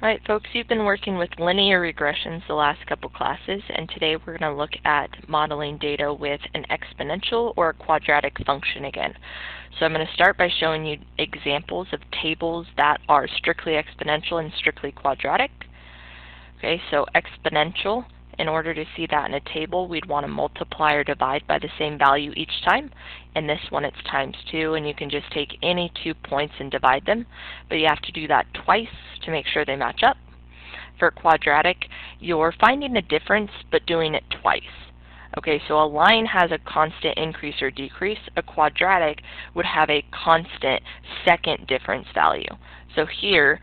Alright folks, you've been working with linear regressions the last couple classes, and today we're going to look at modeling data with an exponential or a quadratic function again. So I'm going to start by showing you examples of tables that are strictly exponential and strictly quadratic. Okay, so exponential, in order to see that in a table, we'd want to multiply or divide by the same value each time. In this one, it's times 2, and you can just take any 2 points and divide them, but you have to do that twice to make sure they match up. For quadratic, you're finding the difference, but doing it twice. Okay, so a line has a constant increase or decrease. A quadratic would have a constant second difference value. So here,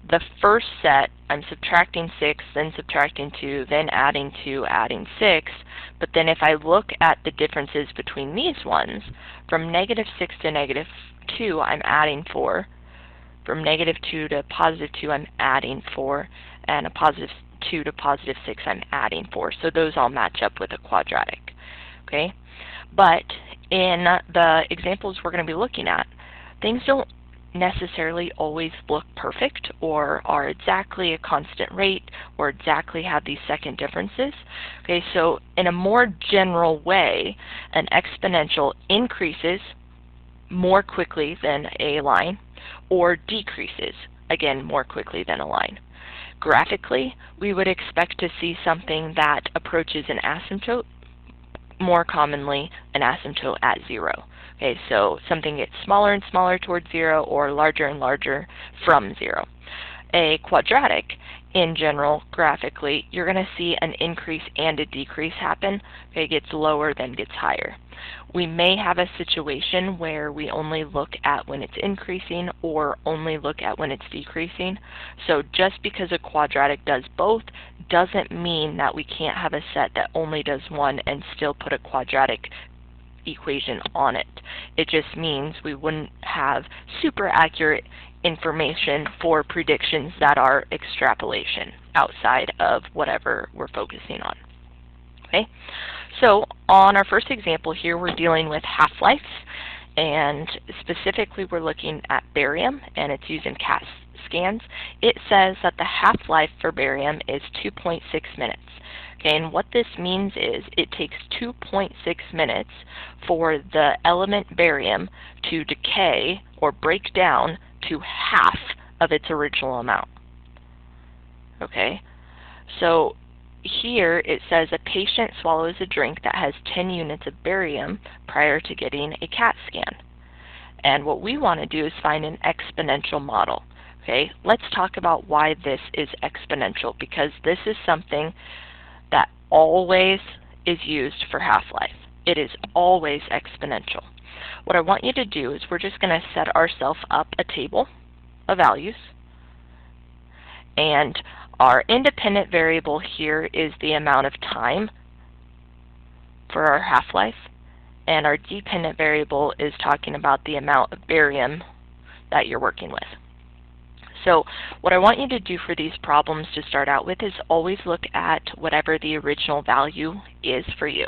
the first set, I'm subtracting 6, then subtracting 2, then adding 2, adding 6. But then if I look at the differences between these ones, from negative 6 to negative 2, I'm adding 4. From negative 2 to positive 2, I'm adding 4. And a positive 2 to positive 6, I'm adding 4. So those all match up with a quadratic. Okay? But in the examples we're going to be looking at, things don't necessarily always look perfect or are exactly a constant rate or exactly have these second differences. Okay, so in a more general way, an exponential increases more quickly than a line or decreases, again, more quickly than a line. Graphically, we would expect to see something that approaches an asymptote, more commonly an asymptote at 0. Okay, so something gets smaller and smaller towards 0 or larger and larger from 0. A quadratic, in general, graphically, you're going to see an increase and a decrease happen. Okay, it gets lower, then gets higher. We may have a situation where we only look at when it's increasing or only look at when it's decreasing. So just because a quadratic does both doesn't mean that we can't have a set that only does one and still put a quadratic equation on it. It just means we wouldn't have super accurate information for predictions that are extrapolation outside of whatever we're focusing on. Okay, so on our first example here, we're dealing with half-life, and specifically we're looking at barium, and it's using CAT scans. It says that the half-life for barium is 2.6 minutes. Okay, and what this means is it takes 2.6 minutes for the element barium to decay or break down to half of its original amount. Okay, so here it says a patient swallows a drink that has 10 units of barium prior to getting a CAT scan. And what we want to do is find an exponential model. Okay, let's talk about why this is exponential, because this is something that always is used for half-life. It is always exponential. What I want you to do is we're just going to set ourselves up a table of values, and our independent variable here is the amount of time for our half-life, and our dependent variable is talking about the amount of barium that you're working with. So what I want you to do for these problems to start out with is always look at whatever the original value is for you.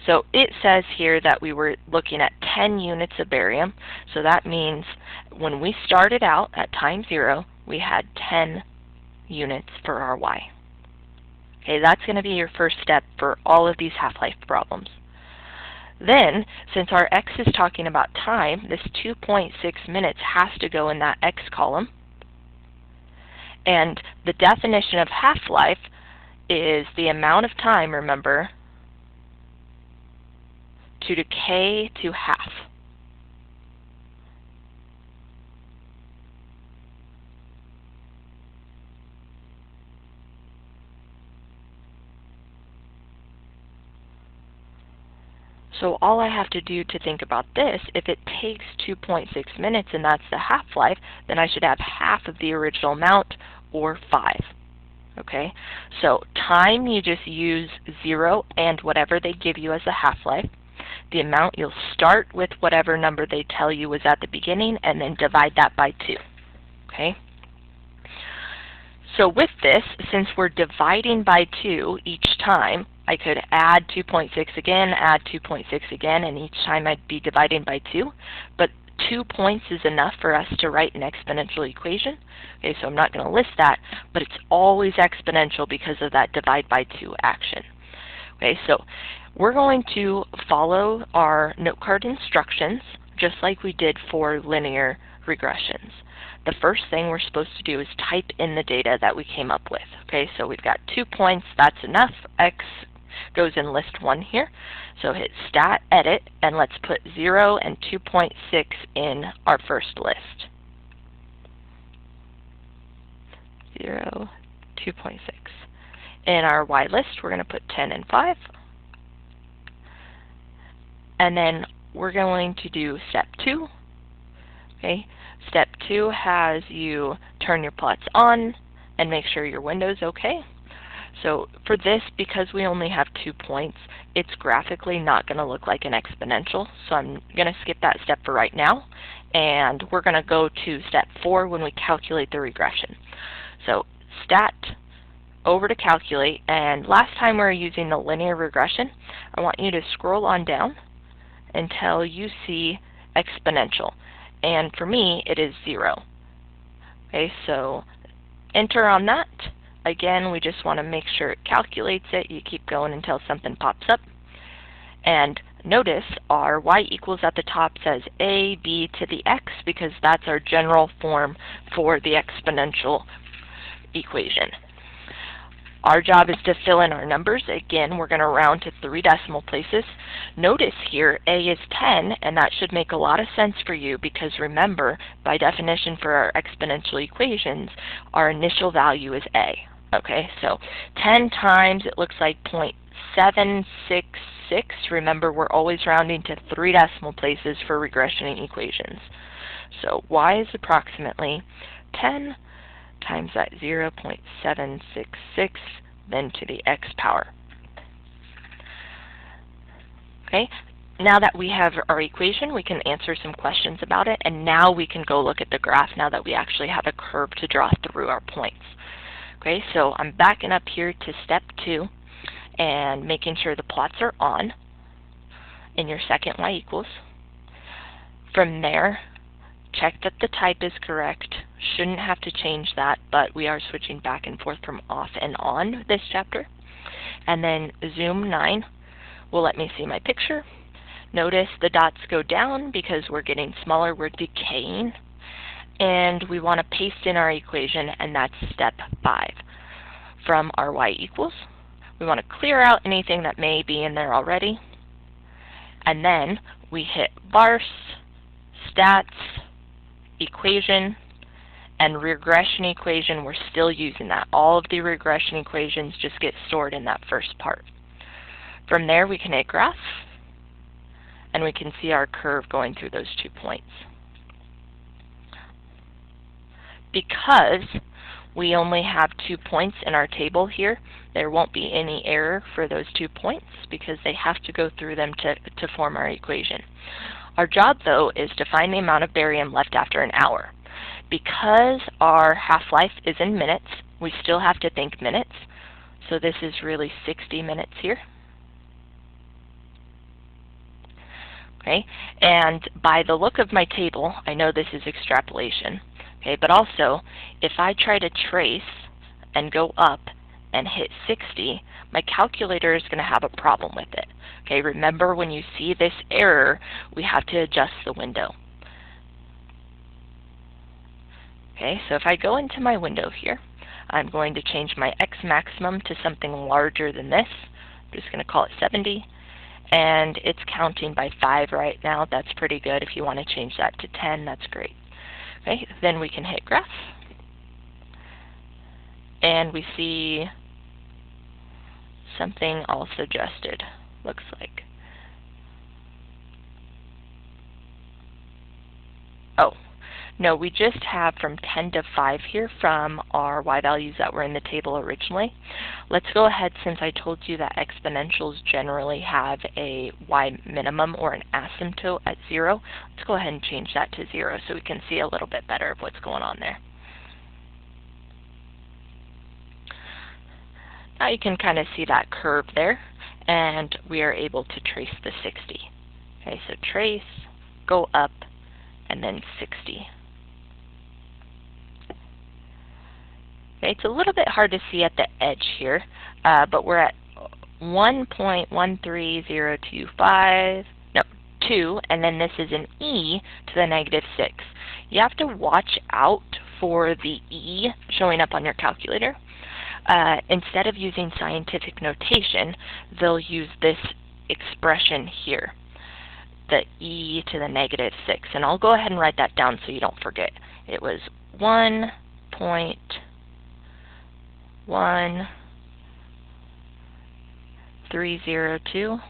So it says here that we were looking at 10 units of barium, so that means when we started out at time 0, we had 10 units for our y. Okay, that's going to be your first step for all of these half-life problems. Then, since our x is talking about time, this 2.6 minutes has to go in that x column. And the definition of half-life is the amount of time, remember, to decay to half. So all I have to do to think about this, if it takes 2.6 minutes and that's the half-life, then I should have half of the original amount, or 5. Okay, so time, you just use 0 and whatever they give you as the half-life. The amount, you'll start with whatever number they tell you was at the beginning and then divide that by 2. Okay, so with this, since we're dividing by 2 each time, I could add 2.6 again, add 2.6 again, and each time I'd be dividing by 2. But 2 points is enough for us to write an exponential equation. Okay, so I'm not going to list that, but it's always exponential because of that divide by 2 action. Okay, so we're going to follow our note card instructions just like we did for linear regressions. The first thing we're supposed to do is type in the data that we came up with. Okay, so we've got 2 points, that's enough. X goes in list 1 here. So hit stat edit and let's put 0 and 2.6 in our first list. 0, 2.6. In our Y list, we're going to put 10 and 5. And then we're going to do step 2. Okay, step 2 has you turn your plots on and make sure your window's okay. So for this, because we only have 2 points, it's graphically not going to look like an exponential. So I'm going to skip that step for right now. And we're going to go to step 4 when we calculate the regression. So stat over to calculate, and last time we were using the linear regression, I want you to scroll on down until you see exponential. And for me, it is 0. Okay, so enter on that. Again, we just want to make sure it calculates it. You keep going until something pops up. And notice our y equals at the top says a b to the x because that's our general form for the exponential equation. Our job is to fill in our numbers. Again, we're going to round to 3 decimal places. Notice here a is 10, and that should make a lot of sense for you because remember, by definition for our exponential equations, our initial value is a. Okay, so 10 times it looks like 0.766. Remember, we're always rounding to 3 decimal places for regression equations. So y is approximately 10 times that 0.766, then to the x power. Okay, now that we have our equation, we can answer some questions about it, and now we can go look at the graph now that we actually have a curve to draw through our points. Okay, so I'm backing up here to step 2 and making sure the plots are on in your second y equals. From there, check that the type is correct. Shouldn't have to change that, but we are switching back and forth from off and on this chapter. And then zoom 9 will let me see my picture. Notice the dots go down because we're getting smaller, we're decaying. And we want to paste in our equation, and that's step 5. From our y equals, we want to clear out anything that may be in there already. And then we hit bars, stats, equation, and regression equation. We're still using that. All of the regression equations just get stored in that first part. From there we can hit graph, and we can see our curve going through those 2 points. Because we only have 2 points in our table here, there won't be any error for those 2 points because they have to go through them to form our equation. Our job, though, is to find the amount of barium left after an hour. Because our half-life is in minutes, we still have to think minutes. So this is really 60 minutes here. Okay, and by the look of my table, I know this is extrapolation. Okay, but also, if I try to trace and go up and hit 60, my calculator is going to have a problem with it. Okay, remember when you see this error, we have to adjust the window. Okay, so if I go into my window here, I'm going to change my x maximum to something larger than this. I'm just going to call it 70. And it's counting by 5 right now. That's pretty good. If you want to change that to 10, that's great. Okay, then we can hit graph. And we see something all suggested, looks like. Oh, no, we just have from 10 to 5 here from our y values that were in the table originally. Let's go ahead, since I told you that exponentials generally have a y minimum or an asymptote at 0. Let's go ahead and change that to 0 so we can see a little bit better of what's going on there. Now you can kind of see that curve there, and we are able to trace the 60. Okay, so trace, go up, and then 60. Okay, it's a little bit hard to see at the edge here, but we're at 1.13025, no, 2, and then this is an e to the negative 6. You have to watch out for the e showing up on your calculator. Instead of using scientific notation, they'll use this expression here, the e to the negative 6. And I'll go ahead and write that down so you don't forget. It was 1.1302,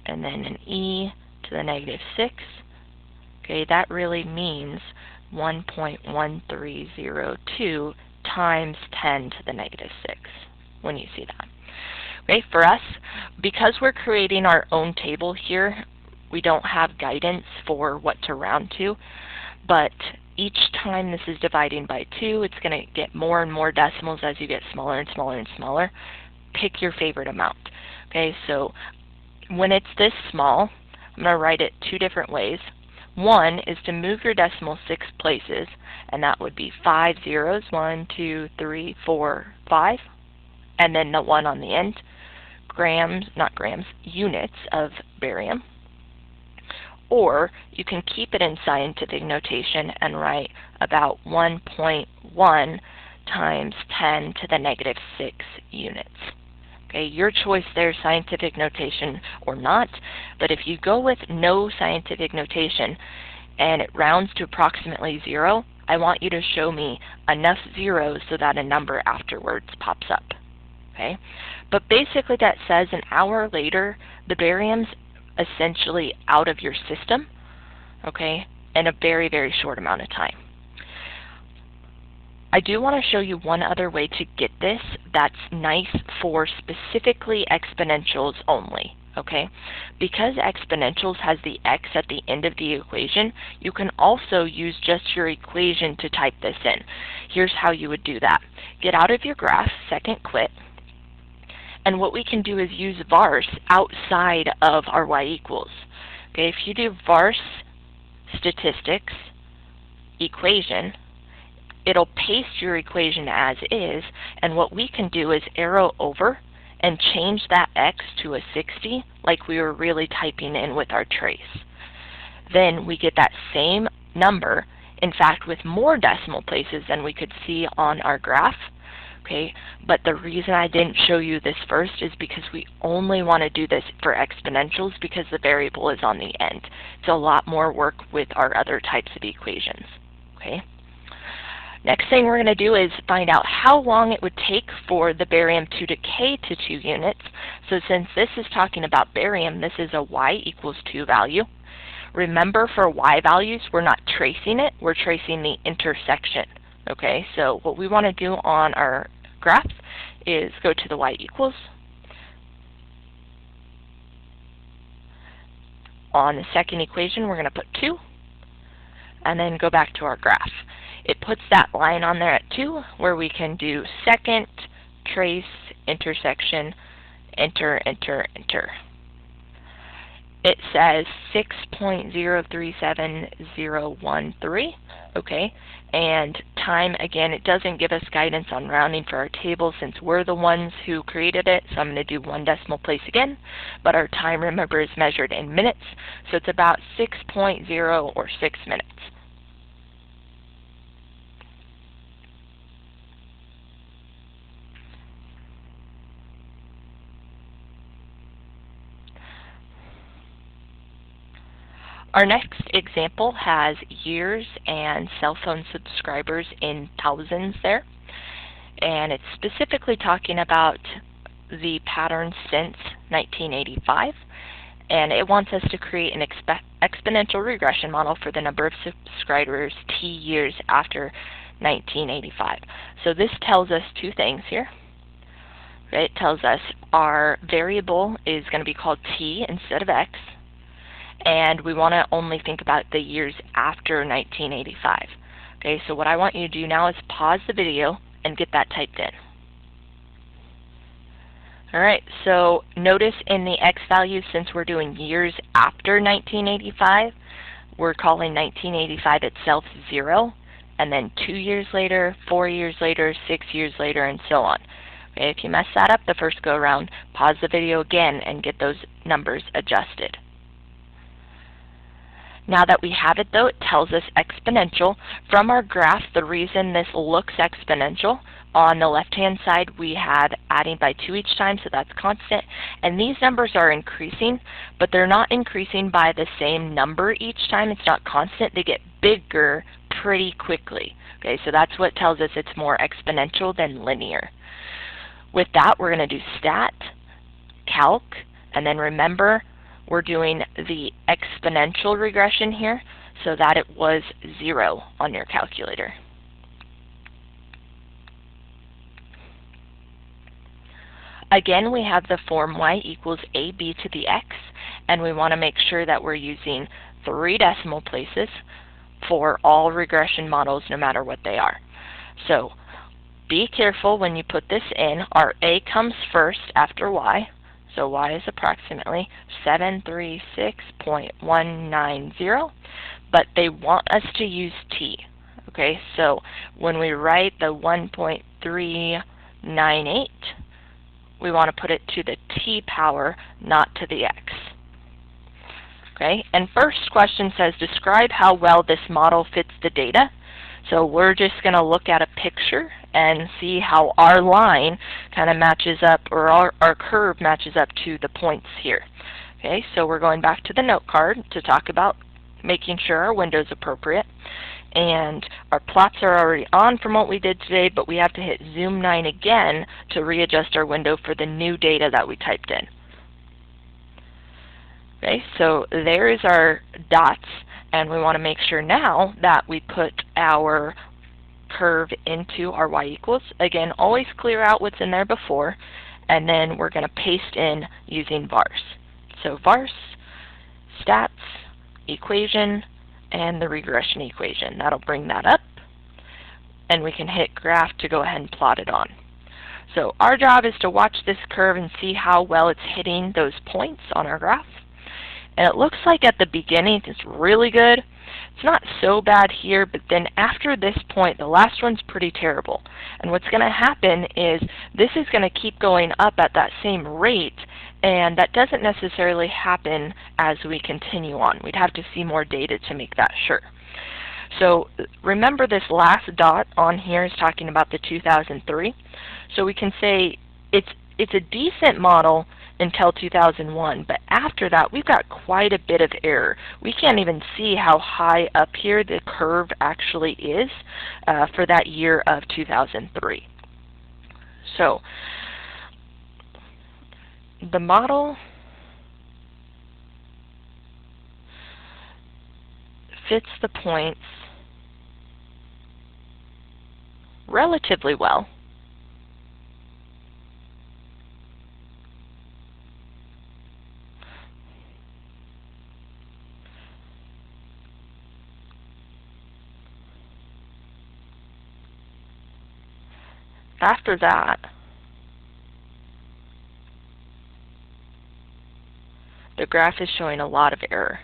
and then an e to the negative 6. Okay, that really means 1.1302 times 10 to the negative 6 when you see that. Okay, for us, because we're creating our own table here, we don't have guidance for what to round to, but each time this is dividing by 2, it's going to get more and more decimals as you get smaller and smaller and smaller. Pick your favorite amount. Okay, so when it's this small, I'm going to write it 2 different ways. One is to move your decimal 6 places, and that would be 5 zeros, 1, 2, 3, 4, 5, and then the 1 on the end. Grams, not grams, units of barium. Or you can keep it in scientific notation and write about 1.1 times 10 to the negative 6 units. Okay, your choice there, scientific notation or not, but if you go with no scientific notation and it rounds to approximately 0, I want you to show me enough zeros so that a number afterwards pops up. Okay, but basically that says an hour later, the barium's essentially out of your system, okay, in a very, very short amount of time. I do want to show you one other way to get this that's nice for specifically exponentials only, okay? Because exponentials has the x at the end of the equation, you can also use just your equation to type this in. Here's how you would do that. Get out of your graph, second quit, and what we can do is use vars outside of our y equals. Okay, if you do vars statistics equation, it'll paste your equation as is, and what we can do is arrow over and change that x to a 60 like we were really typing in with our trace. Then we get that same number, in fact with more decimal places than we could see on our graph. Okay, but the reason I didn't show you this first is because we only want to do this for exponentials because the variable is on the end. It's a lot more work with our other types of equations. Okay. Next thing we're going to do is find out how long it would take for the barium to decay to 2 units. So since this is talking about barium, this is a y equals 2 value. Remember, for y values, we're not tracing it, we're tracing the intersection. Okay, so what we want to do on our graph is go to the y equals. On the second equation, we're going to put 2, and then go back to our graph. It puts that line on there at 2, where we can do second, trace, intersection, enter, enter, enter. It says 6.037013, okay, and time, again, it doesn't give us guidance on rounding for our table since we're the ones who created it, so I'm going to do 1 decimal place again, but our time, remember, is measured in minutes, so it's about 6.0 or 6 minutes. Our next example has years and cell phone subscribers in thousands there, and it's specifically talking about the pattern since 1985, and it wants us to create an exponential regression model for the number of subscribers t years after 1985. So this tells us 2 things here. It tells us our variable is going to be called t instead of x, and we want to only think about the years after 1985. Okay, so what I want you to do now is pause the video and get that typed in. Alright, so notice in the x values, since we're doing years after 1985, we're calling 1985 itself 0, and then 2 years later, 4 years later, 6 years later, and so on. Okay, if you mess that up the first go around, pause the video again and get those numbers adjusted. Now that we have it though, it tells us exponential. From our graph, the reason this looks exponential, on the left-hand side we had adding by 2 each time, so that's constant. And these numbers are increasing, but they're not increasing by the same number each time. It's not constant. They get bigger pretty quickly. Okay, so that's what tells us it's more exponential than linear. With that, we're going to do stat, calc, and then remember, we're doing the exponential regression here, so that it was 0 on your calculator. Again, we have the form y equals ab to the x, and we want to make sure that we're using 3 decimal places for all regression models, no matter what they are. So be careful when you put this in. Our a comes first after y. So y is approximately 736.190, but they want us to use t. Okay, so when we write the 1.398, we want to put it to the t power, not to the x. Okay, and first question says, describe how well this model fits the data. So we're just going to look at a picture and see how our line kind of matches up, or our curve matches up to the points here. Okay, so we're going back to the note card to talk about making sure our window is appropriate. And our plots are already on from what we did today, but we have to hit zoom 9 again to readjust our window for the new data that we typed in. Okay, so there is our dots, and we want to make sure now that we put our curve into our y equals. Again, always clear out what's in there before, and then we're going to paste in using vars. So vars, stats, equation, and the regression equation. That'll bring that up, and we can hit graph to go ahead and plot it on. So our job is to watch this curve and see how well it's hitting those points on our graph. And it looks like at the beginning it's really good. It's not so bad here, but then after this point, the last one's pretty terrible. And what's going to happen is this is going to keep going up at that same rate, and that doesn't necessarily happen as we continue on. We'd have to see more data to make that sure. So remember, this last dot on here is talking about the 2003. So we can say it's a decent model until 2001, but after that we've got quite a bit of error. We can't even see how high up here the curve actually is for that year of 2003. So the model fits the points relatively well. After that, the graph is showing a lot of error.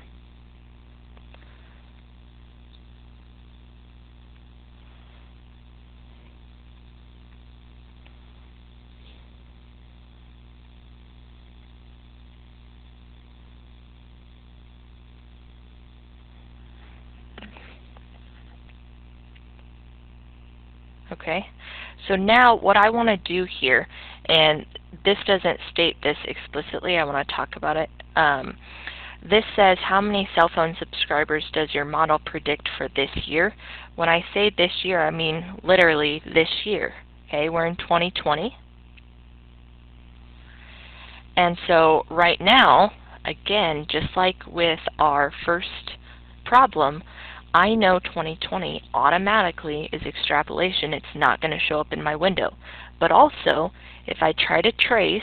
Okay, so now what I want to do here, and this doesn't state this explicitly, I want to talk about it. This says, how many cell phone subscribers does your model predict for this year? When I say this year, I mean literally this year. Okay, we're in 2020. And so right now, again, just like with our first problem, I know 2020 automatically is extrapolation. It's not going to show up in my window. But also, if I try to trace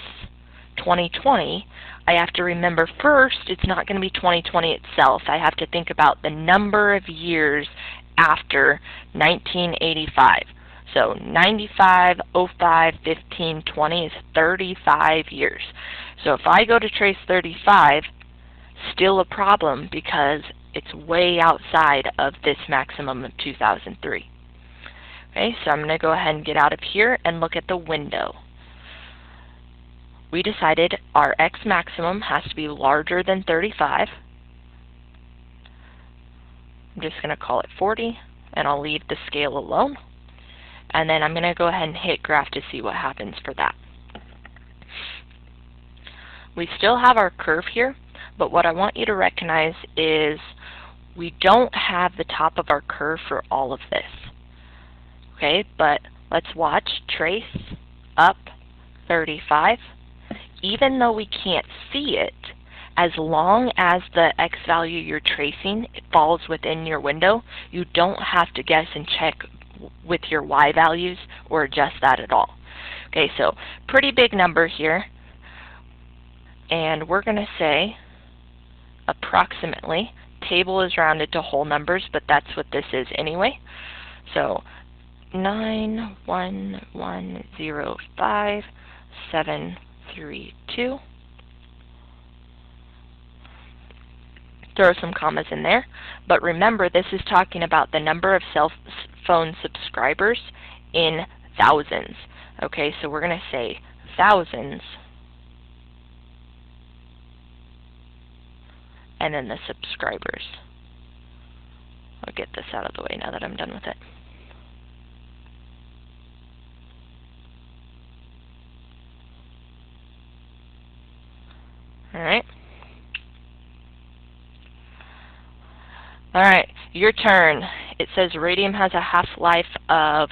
2020, I have to remember first it's not going to be 2020 itself. I have to think about the number of years after 1985. So 95, 05, 15, 20 is 35 years. So if I go to trace 35, still a problem because it's way outside of this maximum of 2003. Okay, so I'm going to go ahead and get out of here and look at the window. We decided our X maximum has to be larger than 35. I'm just going to call it 40, and I'll leave the scale alone. And then I'm going to go ahead and hit graph to see what happens for that. We still have our curve here, but what I want you to recognize is we don't have the top of our curve for all of this. Okay, but let's watch trace up 35. Even though we can't see it, as long as the X value you're tracing falls within your window, you don't have to guess and check with your Y values or adjust that at all. Okay, so pretty big number here, and we're going to say approximately. Table is rounded to whole numbers, but that's what this is anyway. So 91105,732. Throw some commas in there, but remember this is talking about the number of cell phone subscribers in thousands. Okay, so we're going to say thousands, and then the subscribers. I'll get this out of the way now that I'm done with it. Alright. Alright, your turn. It says radium has a half-life of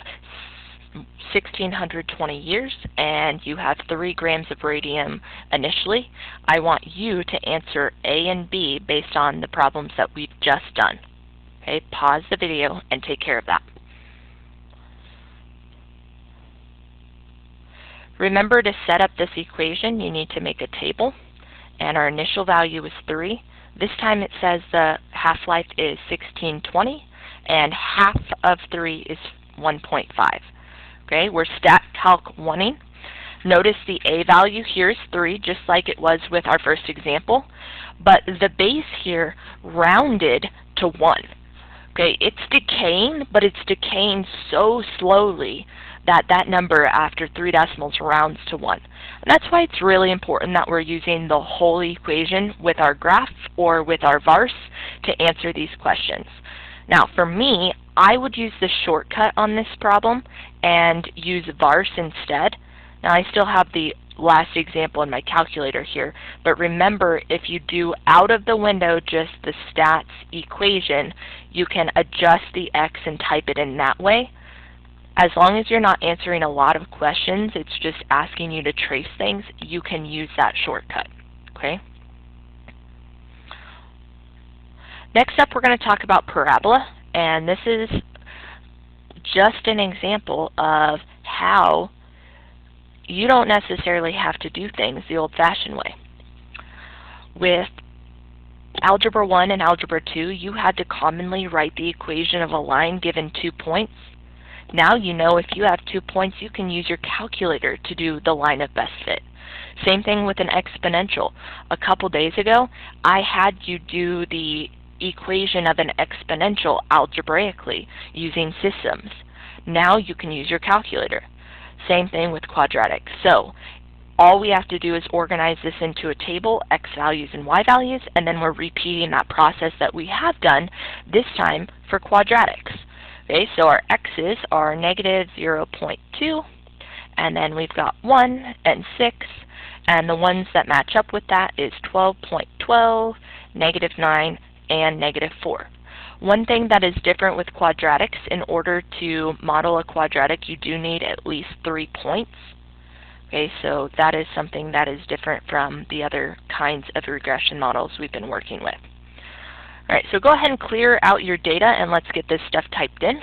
1,620 years, and you have 3 grams of radium initially. I want you to answer A and B based on the problems that we've just done. Okay, pause the video and take care of that. Remember, to set up this equation, you need to make a table, and our initial value is 3. This time it says the half-life is 1620, and half of 3 is 1.5. Okay, we're stat calc 1-ing. Notice the A value here is 3, just like it was with our first example, but the base here rounded to 1. Okay, it's decaying, but it's decaying so slowly that that number after 3 decimals rounds to 1. And that's why it's really important that we're using the whole equation with our graph or with our vars to answer these questions. Now, for me, I would use the shortcut on this problem and use vars instead. Now, I still have the last example in my calculator here, but remember, if you do out of the window just the stats equation, you can adjust the X and type it in that way. As long as you're not answering a lot of questions, it's just asking you to trace things, you can use that shortcut. Okay? Next up, we're going to talk about parabola, and this is just an example of how you don't necessarily have to do things the old-fashioned way. With Algebra 1 and Algebra 2, you had to commonly write the equation of a line given 2 points. Now you know if you have 2 points, you can use your calculator to do the line of best fit. Same thing with an exponential. A couple days ago, I had you do the equation of an exponential algebraically using systems. Now you can use your calculator. Same thing with quadratic. So all we have to do is organize this into a table, X values and Y values, and then we're repeating that process that we have done, this time for quadratics. Okay, so our X's are negative 0.2, and then we've got 1 and 6, and the ones that match up with that is 12.12, negative 9, and negative 4. One thing that is different with quadratics, in order to model a quadratic, you do need at least 3 points. Okay, so that is something that is different from the other kinds of regression models we've been working with. All right, so go ahead and clear out your data and let's get this stuff typed in.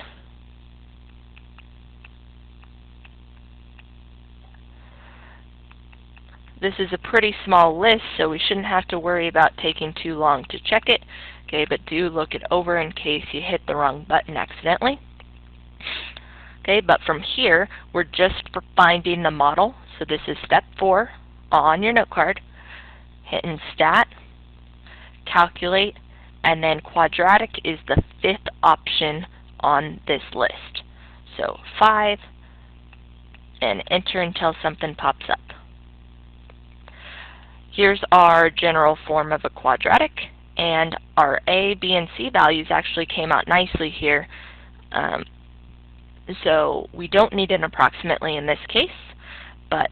This is a pretty small list, so we shouldn't have to worry about taking too long to check it. Okay, but do look it over in case you hit the wrong button accidentally. Okay, but from here, we're just finding the model. So this is step 4 on your note card. Hitting stat, calculate, and then quadratic is the 5th option on this list. So 5, and enter until something pops up. Here's our general form of a quadratic, and our A, B, and C values actually came out nicely here. So we don't need an approximately in this case, but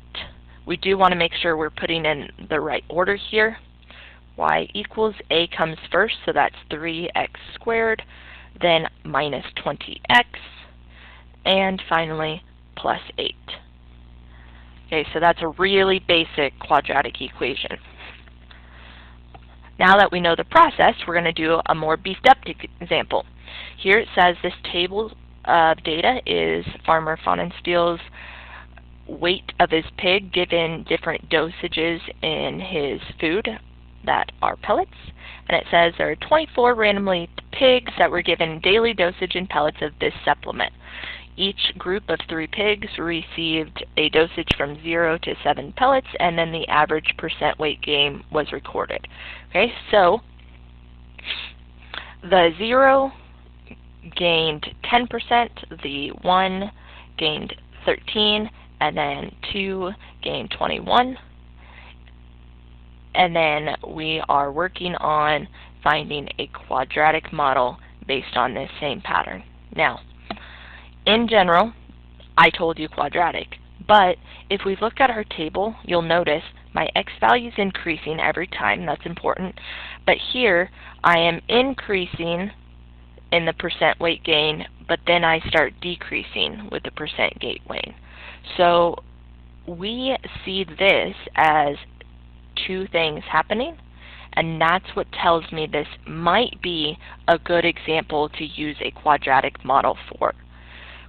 we do want to make sure we're putting in the right order here. Y equals A comes first, so that's 3x squared, then minus 20x, and finally plus 8. Okay, so that's a really basic quadratic equation. Now that we know the process, we're going to do a more beefed up example. Here it says this table of data is Farmer Fahnenstiel's weight of his pig given different dosages in his food that are pellets. And it says there are 24 randomly pigs that were given daily dosage in pellets of this supplement. Each group of 3 pigs received a dosage from 0 to 7 pellets, and then the average percent weight gain was recorded. Okay, so the 0 gained 10%, the 1 gained 13, and then 2 gained 21. And then we are working on finding a quadratic model based on this same pattern. Now, in general, I told you quadratic, but if we look at our table, you'll notice my x value is increasing every time. That's important. But here, I am increasing in the percent weight gain, but then I start decreasing with the percent weight gain. So we see this as 2 things happening, and that's what tells me this might be a good example to use a quadratic model for.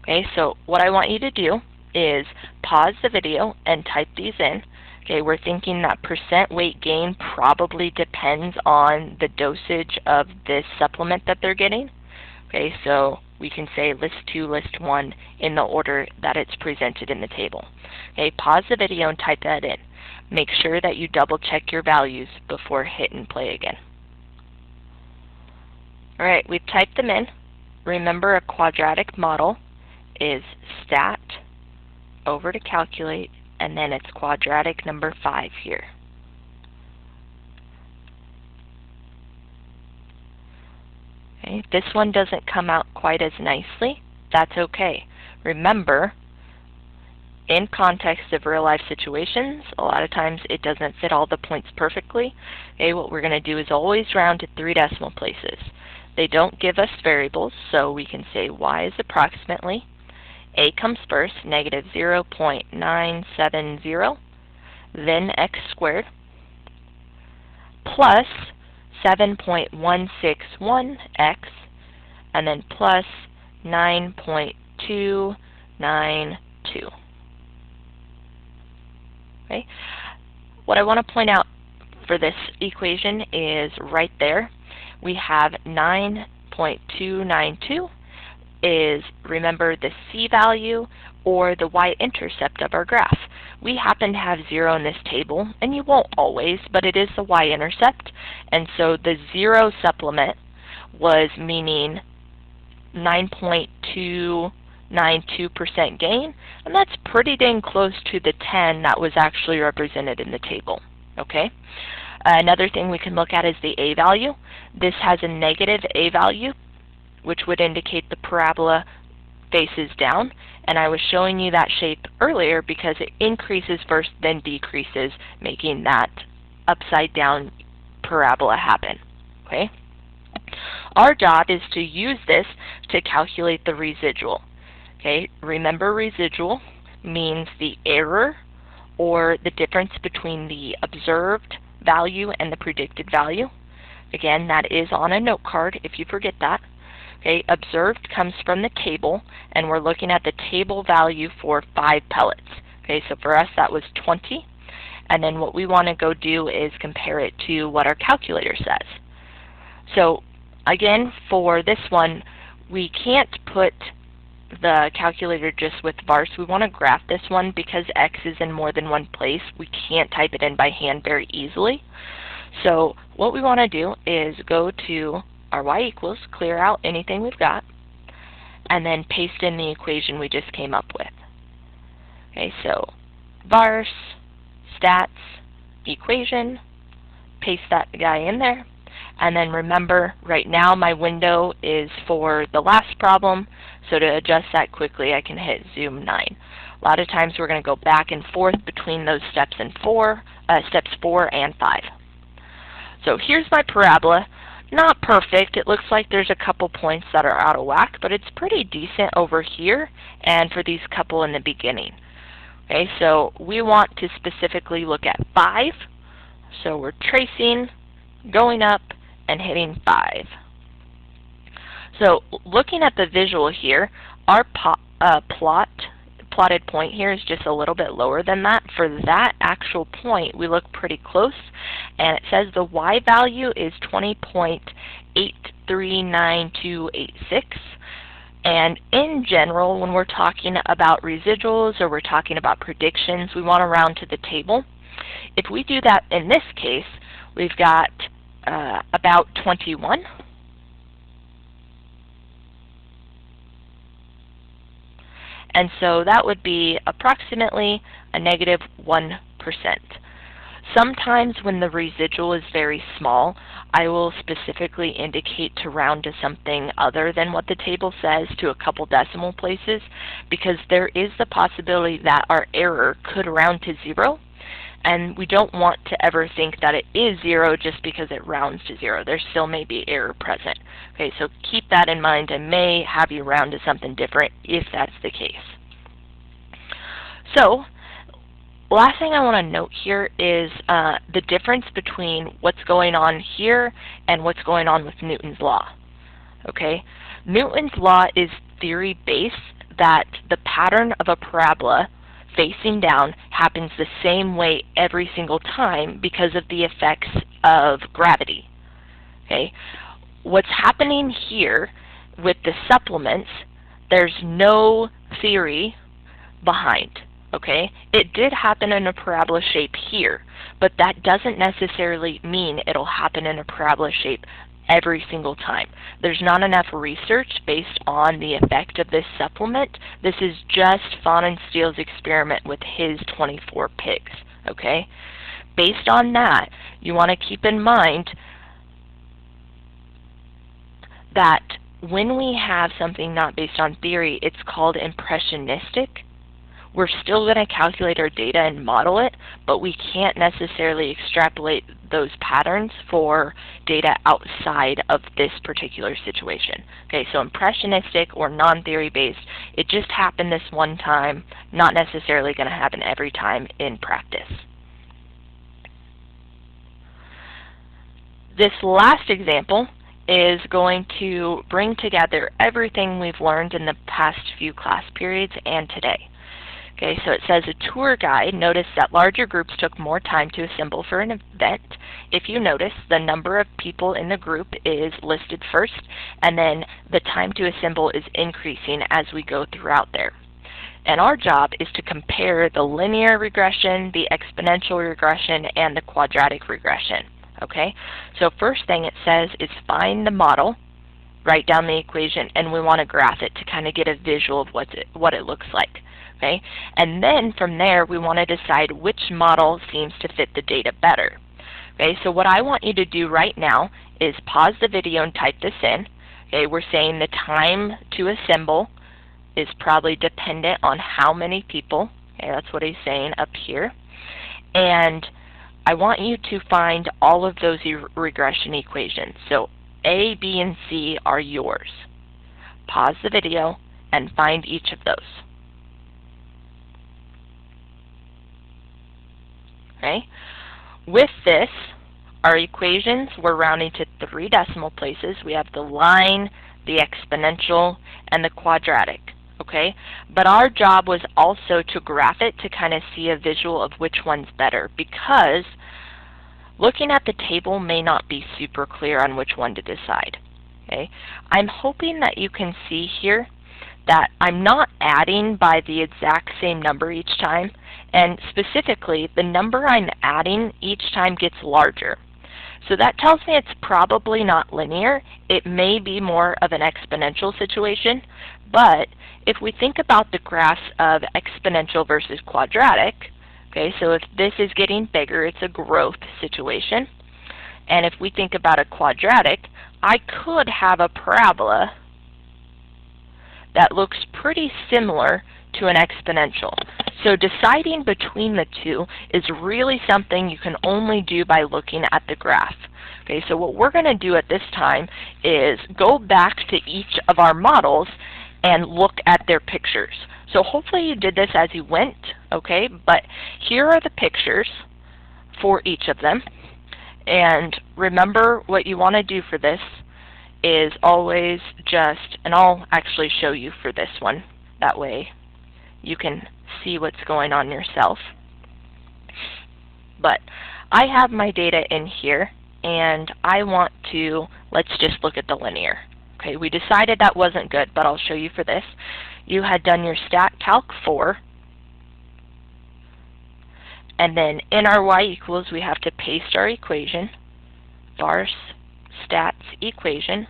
Okay, so what I want you to do is pause the video and type these in. Okay, we're thinking that percent weight gain probably depends on the dosage of this supplement that they're getting. Okay, so we can say list 2, list 1 in the order that it's presented in the table. Okay, pause the video and type that in. Make sure that you double check your values before hitting play again. Alright, we've typed them in. Remember, a quadratic model is stat over to calculate, and then it's quadratic number 5 here. Okay, if this one doesn't come out quite as nicely, that's okay. Remember, in context of real-life situations, a lot of times it doesn't fit all the points perfectly. Okay, what we're going to do is always round to 3 decimal places. They don't give us variables, so we can say y is approximately. A comes first, negative 0.970, then x squared, plus 7.161x, and then plus 9.292. Okay. What I want to point out for this equation is right there, we have 9.292 is, remember, the C value or the y-intercept of our graph. We happen to have 0 in this table, and you won't always, but it is the y-intercept, and so the 0 supplement was meaning 9.292% gain, and that's pretty dang close to the 10 that was actually represented in the table. Okay. Another thing we can look at is the A value. This has a negative A value, which would indicate the parabola faces down, and I was showing you that shape earlier because it increases first, then decreases, making that upside down parabola happen. Okay. Our job is to use this to calculate the residual. Okay, remember, residual means the error or the difference between the observed value and the predicted value. Again, that is on a note card if you forget that. Okay, observed comes from the table, and we're looking at the table value for 5 pellets. Okay, so for us that was 20, and then what we want to go do is compare it to what our calculator says. So again, for this one, we can't put the calculator just with vars, we want to graph this one because x is in more than one place. We can't type it in by hand very easily. So what we want to do is go to our y equals, clear out anything we've got, and then paste in the equation we just came up with. Okay, so vars, stats, equation, paste that guy in there, and then remember, right now my window is for the last problem, so to adjust that quickly I can hit zoom 9. A lot of times we're going to go back and forth between those steps 4 and 5. So here's my parabola. Not perfect. It looks like there's a couple points that are out of whack, but it's pretty decent over here and for these couple in the beginning. Okay, so we want to specifically look at 5. So we're tracing, going up, and hitting 5. So looking at the visual here, our plotted point here is just a little bit lower than that. For that actual point, we look pretty close, and it says the y value is 20.839286. And in general, when we're talking about residuals or we're talking about predictions, we want to round to the table. If we do that in this case, we've got about 21. And so that would be approximately a -1%. Sometimes when the residual is very small, I will specifically indicate to round to something other than what the table says, to a couple decimal places, because there is the possibility that our error could round to 0, and we don't want to ever think that it is 0 just because it rounds to 0. There still may be error present. Okay, so keep that in mind. I may have you round to something different if that's the case. So, last thing I want to note here is the difference between what's going on here and what's going on with Newton's law. Okay, Newton's law is theory-based, that the pattern of a parabola facing down happens the same way every single time because of the effects of gravity. Okay, what's happening here with the supplements, there's no theory behind. Okay, it did happen in a parabola shape here, but that doesn't necessarily mean it'll happen in a parabola shape every single time. There's not enough research based on the effect of this supplement. This is just Fawn and Steele's experiment with his 24 pigs. Okay, based on that, you want to keep in mind that when we have something not based on theory, it's called impressionistic. We're still going to calculate our data and model it, but we can't necessarily extrapolate those patterns for data outside of this particular situation. Okay, so impressionistic or non-theory based, it just happened this one time, not necessarily going to happen every time in practice. This last example is going to bring together everything we've learned in the past few class periods and today. Okay, so it says a tour guide noticed that larger groups took more time to assemble for an event. If you notice, the number of people in the group is listed first, and then the time to assemble is increasing as we go throughout there. And our job is to compare the linear regression, the exponential regression, and the quadratic regression. Okay, so first thing it says is find the model, write down the equation, and we want to graph it to kind of get a visual of what it looks like. Okay, and then from there we want to decide which model seems to fit the data better. Okay, so what I want you to do right now is pause the video and type this in. Okay, we're saying the time to assemble is probably dependent on how many people. Okay, that's what he's saying up here. And I want you to find all of those regression equations. So A, B, and C are yours. Pause the video and find each of those. Okay. With this, our equations, we're rounding to 3 decimal places. We have the line, the exponential, and the quadratic. Okay, but our job was also to graph it to kind of see a visual of which one's better, because looking at the table may not be super clear on which one to decide. Okay, I'm hoping that you can see here that I'm not adding by the exact same number each time, and specifically, the number I'm adding each time gets larger. So that tells me it's probably not linear. It may be more of an exponential situation, but if we think about the graphs of exponential versus quadratic, okay, so if this is getting bigger, it's a growth situation. And if we think about a quadratic, I could have a parabola that looks pretty similar to an exponential. So deciding between the two is really something you can only do by looking at the graph. Okay, so what we're going to do at this time is go back to each of our models and look at their pictures. So hopefully you did this as you went, okay, but here are the pictures for each of them. And remember, what you want to do for this is always just, and I'll actually show you for this one, that way you can see what's going on yourself. But I have my data in here, and I want to, let's just look at the linear. Okay, we decided that wasn't good, but I'll show you for this. You had done your stat calc 4, and then in our y equals, we have to paste our equation, var stats equation.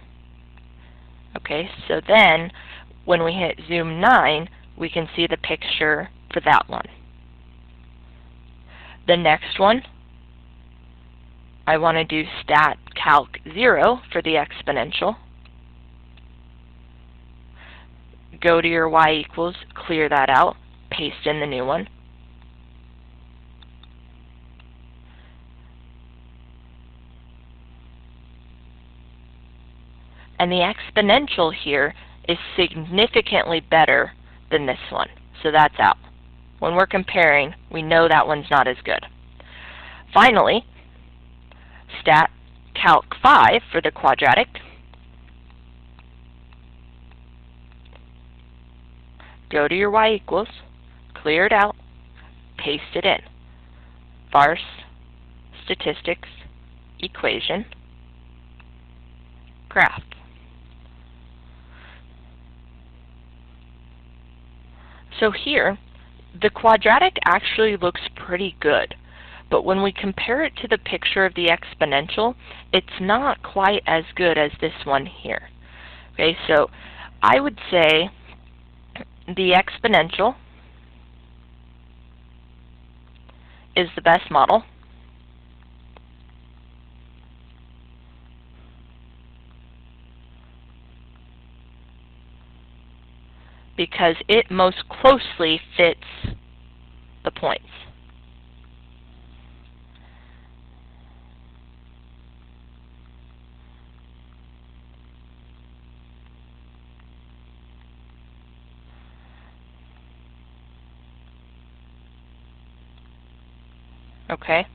Okay, so then when we hit zoom 9, we can see the picture for that one. The next one, I want to do stat calc 0 for the exponential. Go to your y equals, clear that out, paste in the new one. And the exponential here is significantly better than this one, so that's out. When we're comparing, we know that one's not as good. Finally, stat calc 5 for the quadratic. Go to your y equals, clear it out, paste it in. Var statistics equation graph. So here, the quadratic actually looks pretty good, but when we compare it to the picture of the exponential, it's not quite as good as this one here. Okay, so I would say the exponential is the best model. Because it most closely fits the points. Okay?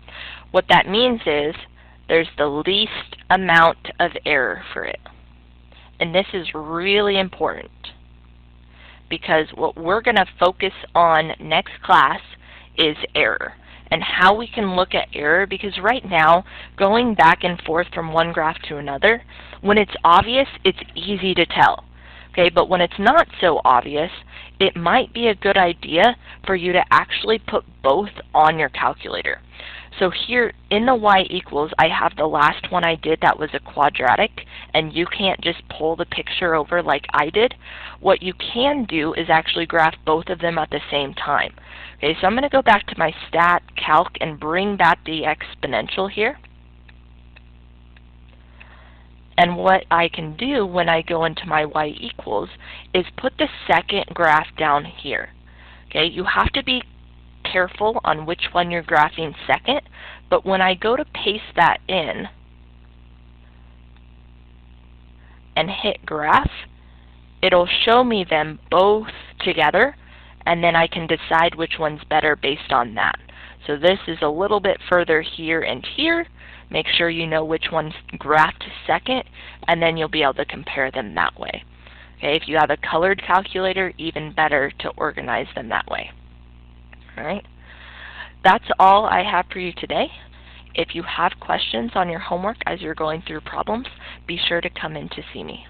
What that means is there's the least amount of error for it. And this is really important, because what we're going to focus on next class is error and how we can look at error, because right now, going back and forth from one graph to another, when it's obvious, it's easy to tell. Okay, but when it's not so obvious, it might be a good idea for you to actually put both on your calculator. So here in the y equals, I have the last one I did that was a quadratic, and you can't just pull the picture over like I did. What you can do is actually graph both of them at the same time. Okay, so I'm going to go back to my stat calc and bring back the exponential here. And what I can do when I go into my y equals is put the second graph down here. Okay, you have to be careful on which one you're graphing second, but when I go to paste that in and hit graph, it'll show me them both together, and then I can decide which one's better based on that. So this is a little bit further here and here. Make sure you know which one's graphed second, and then you'll be able to compare them that way. Okay, if you have a colored calculator, even better to organize them that way. All right, that's all I have for you today. If you have questions on your homework as you're going through problems, be sure to come in to see me.